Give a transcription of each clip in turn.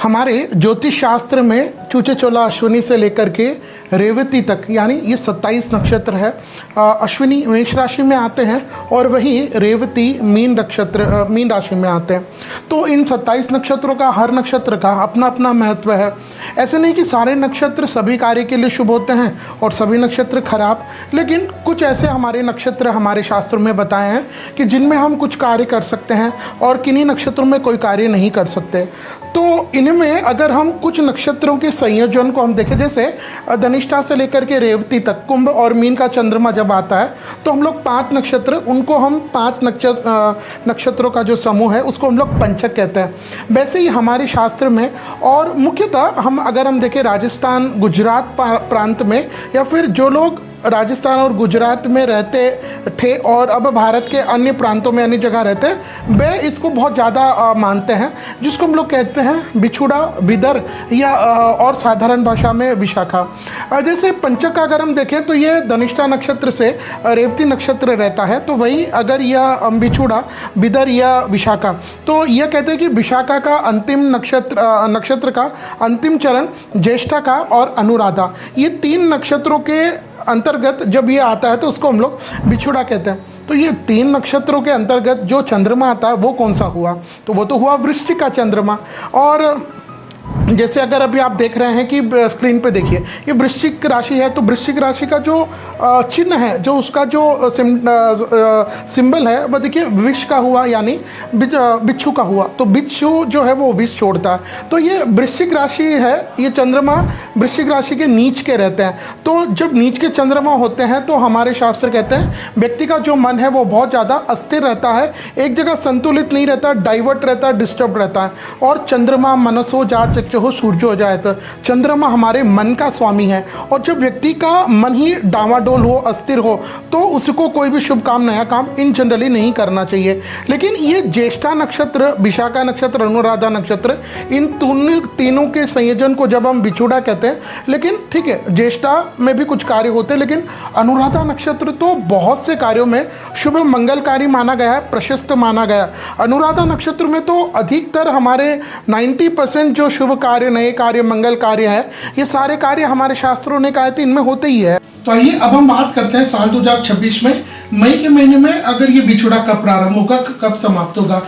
हमारे ज्योतिष शास्त्र में चूचे चोला अश्विनी से लेकर के रेवती तक यानी ये 27 नक्षत्र है। अश्विनी मेष राशि में आते हैं और वही रेवती मीन राशि में आते हैं। तो इन 27 नक्षत्रों का हर नक्षत्र का अपना अपना महत्व है। ऐसे नहीं कि सारे नक्षत्र सभी कार्य के लिए शुभ होते हैं और सभी नक्षत्र खराब, लेकिन कुछ ऐसे हमारे नक्षत्र हमारे शास्त्रों में बताए हैं कि जिनमें हम कुछ कार्य कर सकते हैं और किन्हीं नक्षत्रों में कोई कार्य नहीं कर सकते। तो इनमें अगर हम कुछ नक्षत्रों के संयोजन को हम देखें, जैसे धनिष्ठा से लेकर के रेवती तक कुंभ और मीन का चंद्रमा जब आता है तो हम लोग 5 नक्षत्र, उनको हम 5 नक्षत्रों का जो समूह है उसको हम लोग पंचक कहते हैं। वैसे ही हमारे शास्त्र में, और मुख्यतः अगर हम देखें राजस्थान गुजरात प्रांत में, या फिर जो लोग राजस्थान और गुजरात में रहते थे और अब भारत के अन्य प्रांतों में अन्य जगह रहते हैं, वे इसको बहुत ज़्यादा मानते हैं, जिसको हम लोग कहते हैं बिछुड़ा, बिदर या और साधारण भाषा में विशाखा। जैसे पंचक का अगर हम देखें तो ये धनिष्ठा नक्षत्र से रेवती नक्षत्र रहता है, तो वही अगर यह बिछुड़ा, बिदर या विशाखा, तो यह कहते हैं कि विशाखा का अंतिम नक्षत्र का अंतिम चरण ज्येष्ठा का और अनुराधा, ये 3 नक्षत्रों के अंतर्गत जब ये आता है तो उसको हम लोग बिछुड़ा कहते हैं। तो ये 3 नक्षत्रों के अंतर्गत जो चंद्रमा आता है वो कौन सा हुआ, तो वो तो हुआ वृश्चिक का चंद्रमा। और जैसे अगर अभी आप देख रहे हैं कि स्क्रीन पे देखिए ये वृश्चिक राशि है, तो वृश्चिक राशि का जो चिन्ह है, जो उसका जो सिंबल है वो देखिए विष का हुआ, यानी बिच्छू का हुआ। तो बिच्छू जो है वो विष छोड़ता है। तो ये वृश्चिक राशि है, ये चंद्रमा वृश्चिक राशि के नीच के रहते हैं। तो जब नीच के चंद्रमा होते हैं तो हमारे शास्त्र कहते हैं व्यक्ति का जो मन है वो बहुत ज़्यादा अस्थिर रहता है, एक जगह संतुलित नहीं रहता, डाइवर्ट रहता है, डिस्टर्ब रहता है। और चंद्रमा मनसो जा चक्षु हो सूर्य हो जाए, तो चंद्रमा हमारे मन का स्वामी है। और जब व्यक्ति का मन ही डावाडोल हो, अस्थिर हो, तो उसको कोई भी शुभ काम, नया काम इन जनरली नहीं करना चाहिए। लेकिन ये ज्येष्ठा नक्षत्र, विशाखा नक्षत्र, अनुराधा नक्षत्र, इन तीनों के संयोजन को जब हम बिछुड़ा कहते हैं, लेकिन ठीक है ज्येष्ठा में भी कुछ कार्य होते हैं, लेकिन अनुराधा नक्षत्र तो बहुत से कार्यों में शुभ मंगलकारी माना गया है, प्रशस्त माना गया। अनुराधा नक्षत्र में तो अधिकतर हमारे 90% जो शुभ कार्य, नए कार्य, मंगल कार्य है, ये सारे कार्य हमारे शास्त्रों ने कहा था इनमें होते ही है। तो आइए अब हम बात करते हैं साल 2026 में मई के महीने में अगर ये बिछुड़ा कब प्रारंभ होगा, कब समाप्त होगा।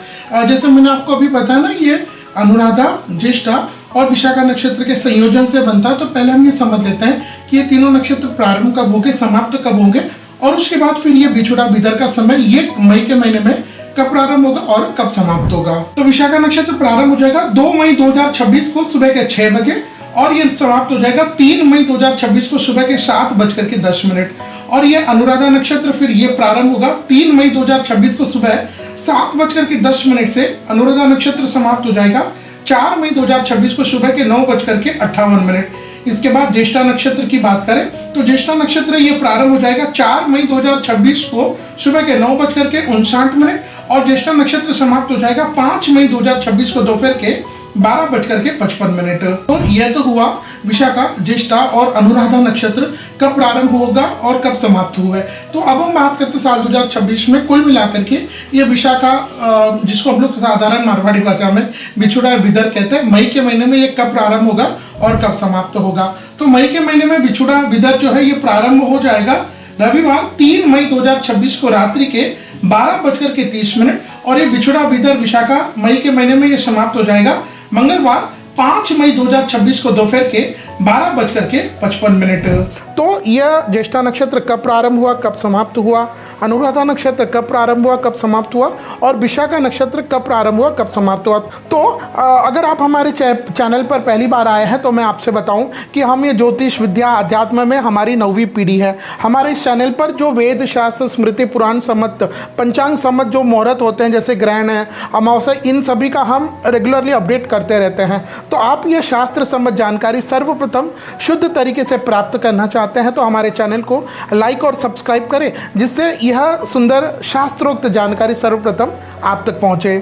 जैसे मैंने आपको अभी बताया ना, ये अनुराधा, ज्येष्ठा और विशाखा नक्षत्र के संयोजन से बनता है। तो पहले हम ये समझ लेते हैं कि ये तीनों नक्षत्र प्रारंभ कब होंगे, समाप्त कब होंगे, और उसके बाद फिर ये बिछुड़ा, बिदर का समय ये मई के महीने में कब प्रारंभ होगा और कब समाप्त होगा। तो विशाखा नक्षत्र प्रारंभ हो जाएगा 2 मई 2026 को सुबह के 6 बजे और ये समाप्त हो जाएगा 3 मई 2026 को सुबह के 7:10। और ये अनुराधा नक्षत्र फिर ये प्रारंभ होगा 3 मई 2026 को सुबह 7:10 से अनुराधा नक्षत्र समाप्त हो जाएगा 4 मई 2026 को सुबह के 9:58। इसके बाद ज्येष्ठा नक्षत्र की बात करें तो ज्येष्ठा नक्षत्र ये प्रारंभ हो जाएगा 4 मई 2026 को सुबह के 9:59 और ज्येष्ठा नक्षत्र समाप्त हो जाएगा 5 मई 2026 को दोपहर के 12:55। तो यह तो हुआ विशाखा, ज्येष्ठा और अनुराधा नक्षत्र कब प्रारंभ होगा और कब समाप्त हुआ है। तो अब हम बात करते हैं साल 2026 में कुल मिलाकर के ये विशाखा, जिसको हम लोग साधारण मारवाड़ी भाषा में बिछुड़ा बिदर कहते हैं, मई के महीने में ये कब प्रारंभ होगा और कब समाप्त होगा। तो मई के महीने में बिछुड़ा बिदर जो है ये प्रारंभ हो जाएगा रविवार 3 मई 2026 को रात्रि के 12:30 और ये बिछुड़ा बिदर विशाखा मई के महीने में ये समाप्त हो जाएगा मंगलवार 5 मई 2026 को दोपहर के 12:55। तो यह ज्येष्ठा नक्षत्र कब प्रारंभ हुआ, कब समाप्त हुआ, अनुराधा नक्षत्र कब प्रारंभ हुआ, कब समाप्त हुआ, और विशाखा नक्षत्र कब प्रारंभ हुआ, कब समाप्त हुआ। तो अगर आप हमारे चैनल पर पहली बार आए हैं तो मैं आपसे बताऊं कि हम ये ज्योतिष विद्या अध्यात्म में हमारी 9वीं पीढ़ी है। हमारे इस चैनल पर जो वेद शास्त्र, स्मृति, पुराण सम्मत, पंचांग सम्मत जो मुहूर्त होते हैं, जैसे ग्रहण है, अमावस्या, इन सभी का हम रेगुलरली अपडेट करते रहते हैं। तो आप ये शास्त्र सम्मत जानकारी सर्वप्रथम शुद्ध तरीके से प्राप्त करना चाहते हैं तो हमारे चैनल को लाइक और सब्सक्राइब करें, जिससे यह सुंदर शास्त्रोक्त जानकारी सर्वप्रथम आप तक पहुंचे।